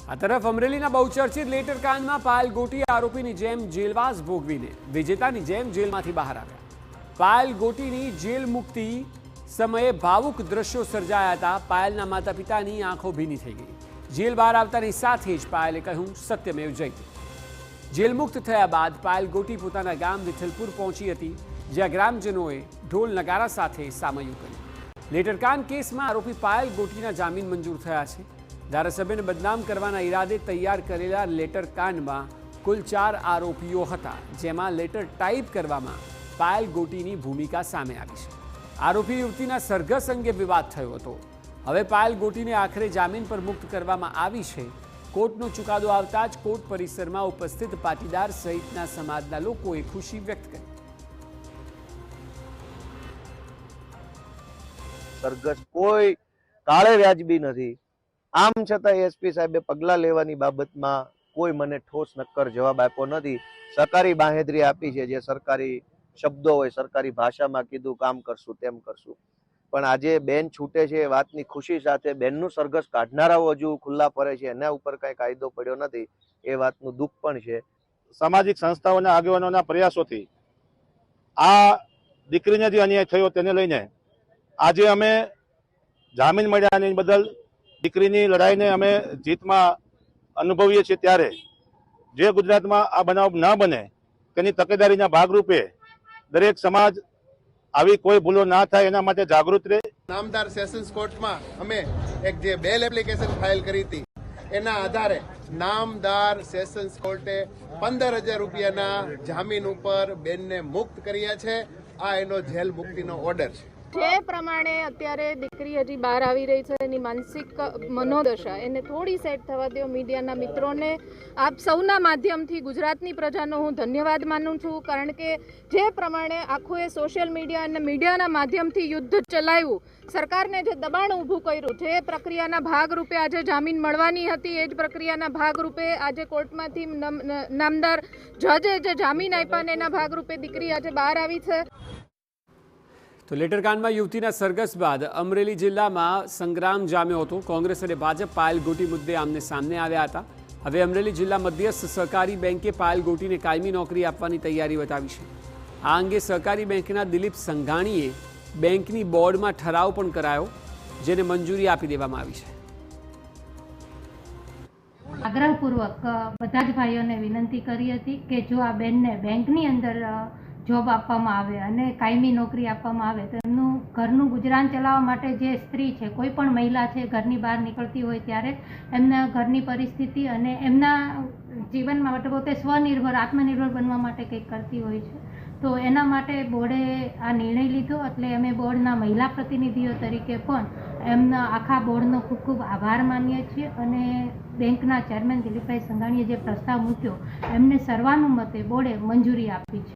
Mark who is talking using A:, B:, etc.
A: આ તરફ અમરેલીના બહુચર્ચિત લેટર કાંડમાં પાયલ ગોટી આરોપીની જેમ જેલવાસ ભોગવીને વિજેતાની જેમ જેલમાંથી બહાર આવ્યા। પાયલ ગોટીની જેલ મુક્તિ સમયે ભાવુક દ્રશ્યો સર્જાયા હતા। પાયલના માતા પિતાની આંખો ભીની થઈ ગઈ। જેલ બહાર આવતાની સાથે જ પાયલે કહ્યું સત્યમેવ જયતે। જેલ મુક્ત થયા બાદ પાયલ ગોટી પોતાના ગામ વિઠ્ઠલપુર પહોંચી હતી, જ્યાં ગ્રામજનોએ ઢોલ નગારા સાથે સામયું કર્યું। લેટરકાંડ કેસમાં આરોપી પાયલ ગોટીના જામીન મંજૂર થયા છે। ધારાસભ્યને બદનામ કરવાના ઈરાદે તૈયાર કરેલા લેટર કાંડમાં કુલ 4 આરોપીઓ હતા, જેમાં લેટર ટાઈપ કરવામાં પાયલ ગોટીની ભૂમિકા સામે આવી છે। આરોપી યુવતીના સરઘસ અંગે વિવાદ થયો હતો। હવે પાયલ ગોટીને આખરે જામીન પર મુક્ત કરવામાં આવી છે। કોર્ટનો ચુકાદો આવતા જ કોર્ટ પરિસરમાં ઉપસ્થિત પાટીદાર સહિતના સમાજના લોકોએ ખુશી વ્યક્ત કરી।
B: સરઘસ કોઈ કાળે વ્યાજબી નથી। આમ છતાં એસપી સાહેબે પગલાં લેવાની બાબતમાં કોઈ મને ઠોસ નક્કર જવાબ આપ્યો નથી। સરકારી બાંહેધરી આપી છે, જે સરકારી શબ્દો હોય, સરકારી ભાષામાં કીધું કામ કરશું તેમ કરશું, પણ આજે બેન છૂટે છે એ વાતની ખુશી સાથે બેનનું સરઘસ કાઢનારાઓ હજુ ખુલ્લા ફરે છે, એના ઉપર કઈ કાયદો પડ્યો નથી, એ વાતનું દુઃખ પણ છે।
C: સામાજિક સંસ્થાઓના આગેવાનોના પ્રયાસોથી આ દીકરીને જે અન્યાય થયો તેને લઈને આજે અમે જામીન મળ્યા બદલ દીકરીની લડાઈને અમે જીતમાં અનુભવીએ છીએ। ત્યારે જે ગુજરાતમાં આ બનાવ ન બને તેની તકેદારીના ભાગરૂપે દરેક સમાજ આવી કોઈ ભૂલો ના થાય એના માટે જાગૃત રહે।
D: નામદાર સેશન્સ કોર્ટમાં અમે એક જે બેલ એપ્લિકેશન ફાઇલ કરી હતી, એના આધારે નામદાર સેશન્સ કોર્ટે 15,000 રૂપિયાના જામીન ઉપર બેનને મુક્ત કર્યા છે। આ એનો જેલ મુક્તિનો ઓર્ડર છે।
E: જે પ્રમાણે અત્યારે દીકરી હજી બહાર આવી રહી છે, એની માનસિક મનોદશા એને થોડી સેટ થવા દો। મીડિયાના મિત્રોને આપ સૌના માધ્યમથી ગુજરાતની પ્રજાનો હું ધન્યવાદ માનું છું, કારણ કે જે પ્રમાણે આખું એ સોશિયલ મીડિયા અને મીડિયાના માધ્યમથી યુદ્ધ ચલાવ્યું, સરકારને જે દબાણ ઊભું કર્યું, જે પ્રક્રિયાના ભાગરૂપે આજે જામીન મળવાની હતી, એ જ પ્રક્રિયાના ભાગરૂપે આજે કોર્ટમાંથી નામદાર જજે જે જામીન આપ્યા ને એના ભાગરૂપે દીકરી આજે બહાર આવી છે।
A: તો લેટરકાંડમાં યુવતીના સરઘસ બાદ અમરેલી જિલ્લામાં સંગ્રામ જામ્યો હતો। કોંગ્રેસ અને ભાજપ પાયલ ગોટી મુદ્દે આમને સામને આવ્યા હતા। હવે અમરેલી જિલ્લા મધ્યસ્થ સહકારી બેંકે પાયલ ગોટીને કાયમી નોકરી આપવાની તૈયારી બતાવી છે। આ અંગે સહકારી બેંકના દિલીપ સંઘાણીએ બેંકની બોર્ડમાં ઠરાવ પણ કરાયો, જેને મંજૂરી આપી દેવામાં આવી છે।
F: આગ્રહપૂર્વક બધા જ ભાઈઓને વિનંતી કરી હતી કે જો આ બેનને બેંકની અંદર જોબ આપવામાં આવે અને કાયમી નોકરી આપવામાં આવે તો એમનું ઘરનું ગુજરાન ચલાવવા માટે જે સ્ત્રી છે, કોઈ પણ મહિલા છે, ઘરની બહાર નીકળતી હોય ત્યારે એમના ઘરની પરિસ્થિતિ અને એમના જીવન માટે પોતે સ્વનિર્ભર આત્મનિર્ભર બનવા માટે કંઈક કરતી હોય છે, તો એના માટે બોર્ડે આ નિર્ણય લીધો। એટલે અમે બોર્ડના મહિલા પ્રતિનિધિઓ તરીકે પણ એમના આખા બોર્ડનો ખૂબ ખૂબ આભાર માનીએ છીએ અને બેંકના ચેરમેન દિલીપભાઈ સંઘાણીએ જે પ્રસ્તાવ મૂક્યો એમને સર્વાનુમતે બોર્ડે મંજૂરી આપી છે।